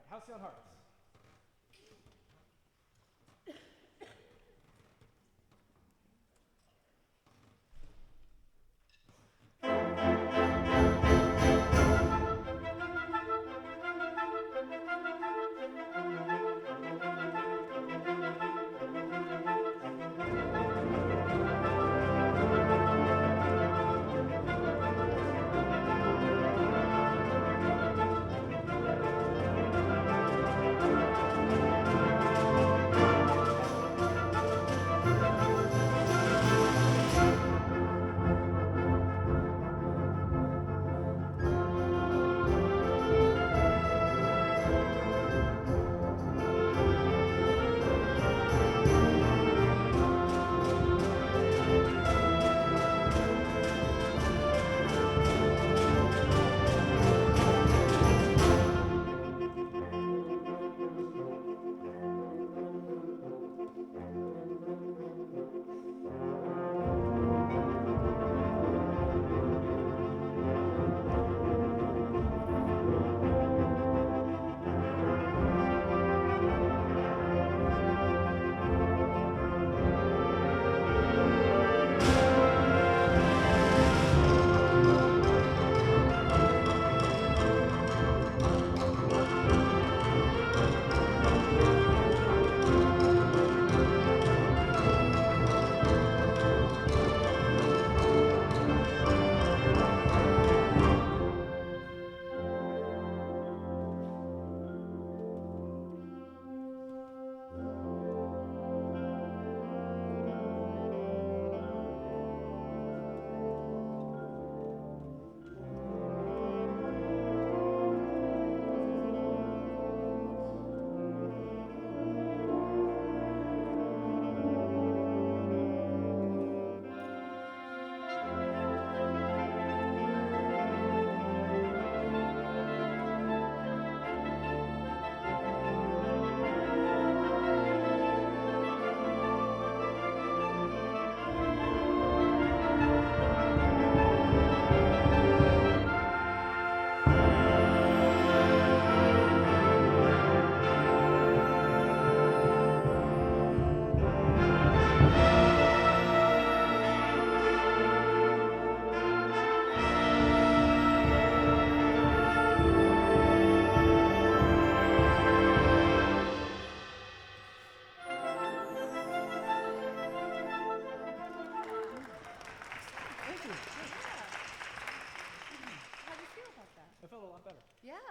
Halcyon Hearts.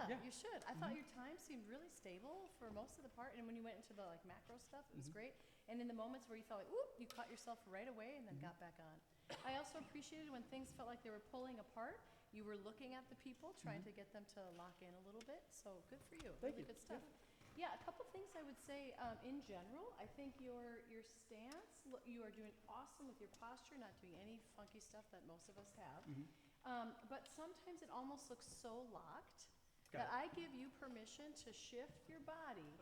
You should. I thought your time seemed really stable for most of the part, and when you went into the like macro stuff, it was great. And in the moments where you felt like, whoop, you caught yourself right away and then got back on. I also appreciated when things felt like they were pulling apart. You were looking at the people, trying to get them to lock in a little bit. So good for you. Thank really you. Good stuff. Yeah, a couple things I would say in general. I think your stance, you are doing awesome with your posture, not doing any funky stuff that most of us have. But sometimes it almost looks so locked that I give you permission to shift your body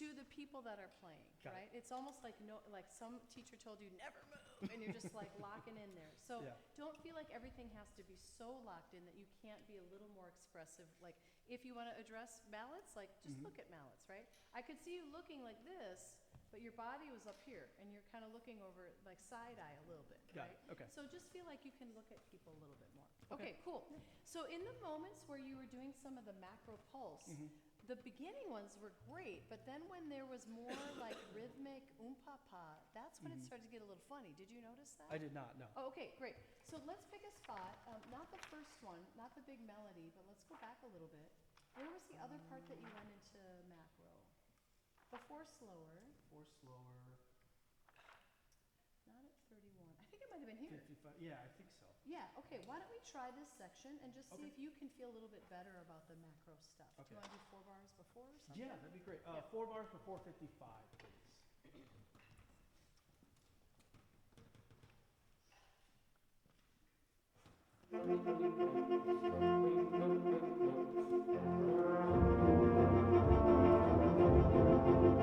to the people that are playing, right? It's almost like like some teacher told you never move, and you're just like locking in there. So don't feel like everything has to be so locked in that you can't be a little more expressive. Like if you want to address mallets, like just look at mallets, right? I could see you looking like this, but your body was up here, and you're kind of looking over like side eye a little bit, right? Okay. So just feel like you can look at people a little bit more. Okay, cool. So in the moments where you were doing some of the macro pulse, the beginning ones were great, but then when there was more like rhythmic pa, that's when it started to get a little funny. Did you notice that? I did not, no. Oh, okay, great. So let's pick a spot, not the first one, not the big melody, but let's go back a little bit. Where was the other part that you went into macro? Before slower. Four slower. Not at 31. I think it might have been here. 55. Yeah, I think so. Yeah, okay. Why don't we try this section and just see if you can feel a little bit better about the macro stuff. Okay. Do you want to do 4 bars before or something? Yeah, that'd be great. 4 bars before 55, please.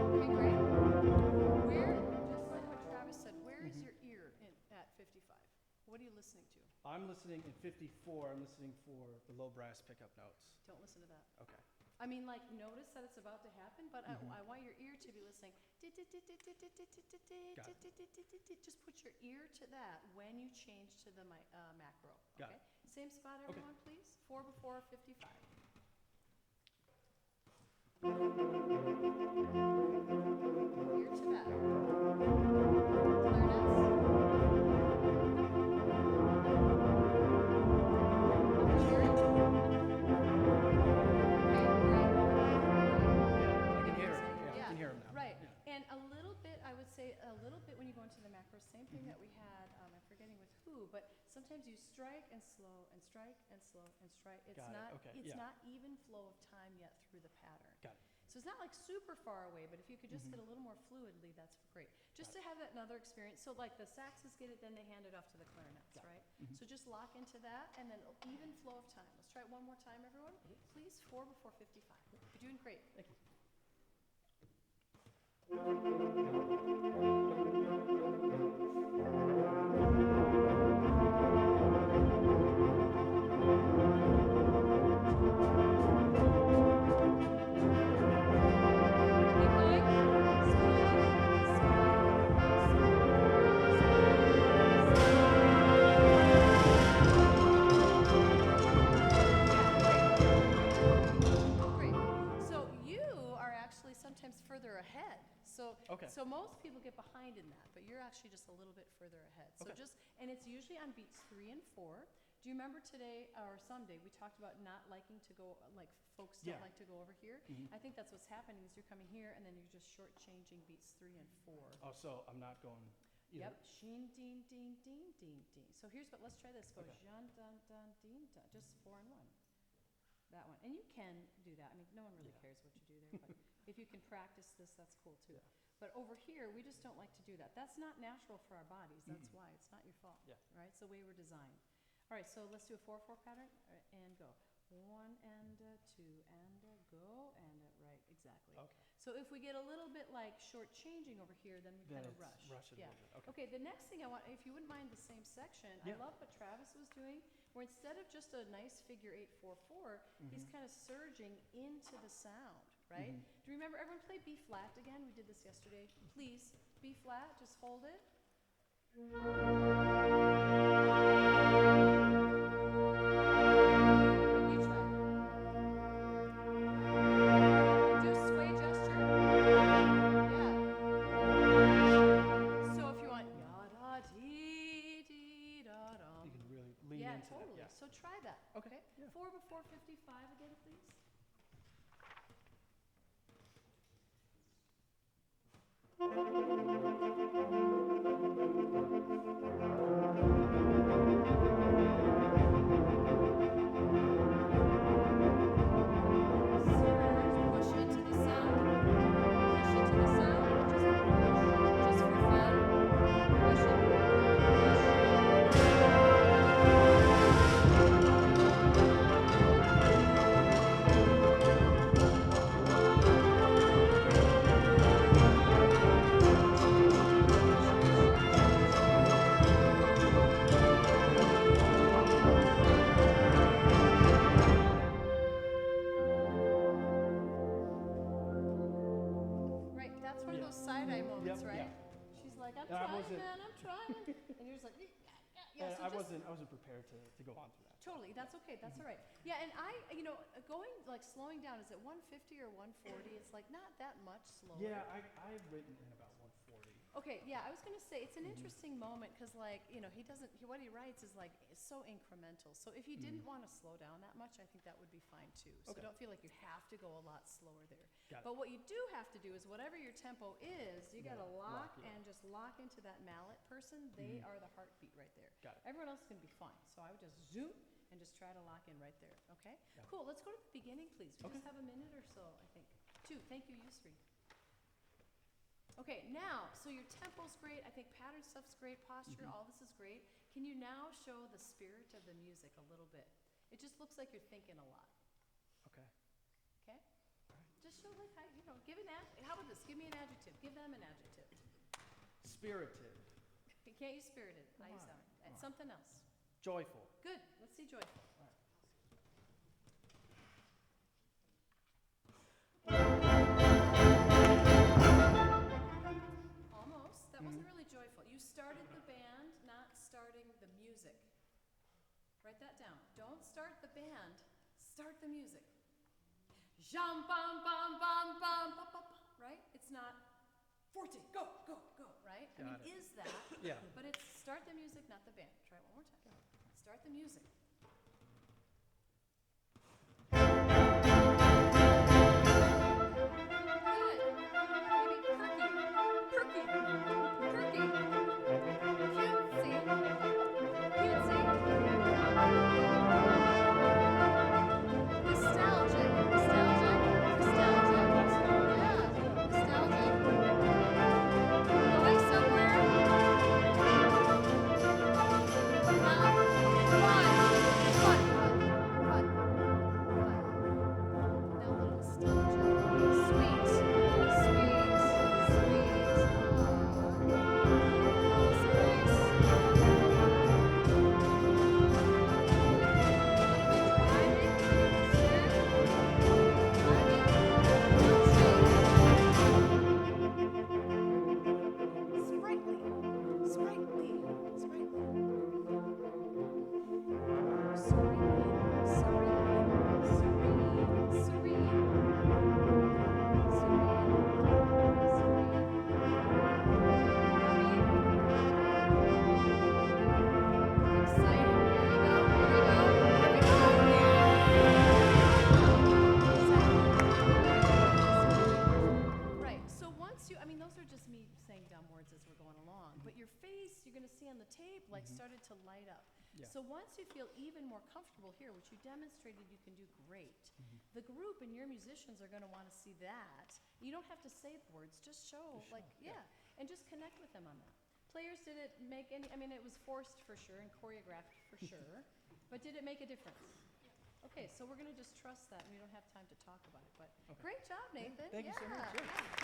Okay, great. Where, just like what Travis said, where is your ear at 55? What are you listening to? I'm listening in 54. I'm listening for the low brass pickup notes. Don't listen to that. Okay. I mean, like, notice that it's about to happen, but I want your ear to be listening. Just put your ear to that when you change to the macro. Got Okay? it. Same spot, everyone, please. 4 before 55. Ear to that. And a little bit, I would say, a little bit when you go into the macro, same thing that we had, I'm forgetting with who, but sometimes you strike and slow and strike and slow and strike. It's not even flow of time yet through the pattern. Got it. So it's not like super far away, but if you could just get a little more fluidly, that's great. Just to have that another experience. So like the saxes get it, then they hand it off to the clarinets, right? So just lock into that and then even flow of time. Let's try it one more time, everyone. Please, 4 before 55. You're doing great. Thank you. So most people get behind in that, but you're actually just a little bit further ahead. So and it's usually on beats 3 and 4. Do you remember today or someday we talked about not liking to go, like folks don't like to go over here? I think that's what's happening is you're coming here and then you're just shortchanging beats 3 and 4. Oh, so I'm not going either. Yep. Sheen, ding, ding, ding, ding, ding. So here's what, let's try this. Go dun, dun, dun, ding, dun. Just 4 and 1. That one. And you can do that. I mean, no one really cares what you do there, but if you can practice this, that's cool too. Yeah. But over here, we just don't like to do that. That's not natural for our bodies. That's why. It's not your fault. Yeah. Right? It's the way we're designed. All right, so let's do a 4-4 pattern and go. 1 and 2 and go and right, exactly. Okay. So if we get a little bit like shortchanging over here, then we kind of rush. Rush it a little bit. Okay, the next thing I want, if you wouldn't mind the same section, I love what Travis was doing, where instead of just a nice figure 8-4-4, he's kind of surging into the sound, right? Do you remember, everyone play B flat again? We did this yesterday. Please, B flat, just hold it. So try that. Okay. 4 before 55 again, please. Push into the sound. Push into the sound. Just for fun. Push it. I wasn't prepared to go on through that. Totally, that's okay, that's all right. Yeah, and going, like slowing down, is it 150 or 140? It's like not that much slower. Yeah, I've written in about 140. Okay, yeah, I was going to say, it's an interesting moment because like, what he writes is like so incremental. So if you didn't want to slow down that much, I think that would be fine too. So don't feel like you have to go a lot slower there. But what you do have to do is whatever your tempo is, you got to lock and just lock into that mallet person. They are the heartbeat right there. Everyone else can be fine. So I would just zoom and just try to lock in right there. Okay? Cool. Let's go to the beginning, please. We just have a minute or so, I think. 2. Thank you, Yusri. Okay, now, so your tempo's great. I think pattern stuff's great. Posture, all this is great. Can you now show the spirit of the music a little bit? It just looks like you're thinking a lot. Okay. Okay? Just show like how, give an how about this? Give me an adjective. Give them an adjective. Spirited. You can't use spirited. How you sound? Something else. Joyful. Good. Let's see joyful. All right. wasn't really joyful. You started the band, not starting the music. Write that down. Don't start the band, start the music. Jam, bam, bam, bam, bam, ba, ba, ba, right? It's not forte, go, go, go, right? Got it. Is that, Yeah. but it's start the music, not the band. Try it one more time. Start the music. Started to light up. Yeah. So once you feel even more comfortable here, which you demonstrated you can do great, the group and your musicians are going to want to see that. You don't have to say the words, just show, and just connect with them on that. Players, did it make any, it was forced for sure and choreographed for sure, but did it make a difference? Yeah. Okay, so we're going to just trust that, and we don't have time to talk about it, but great job, Nathan. Thank you so much. Yeah.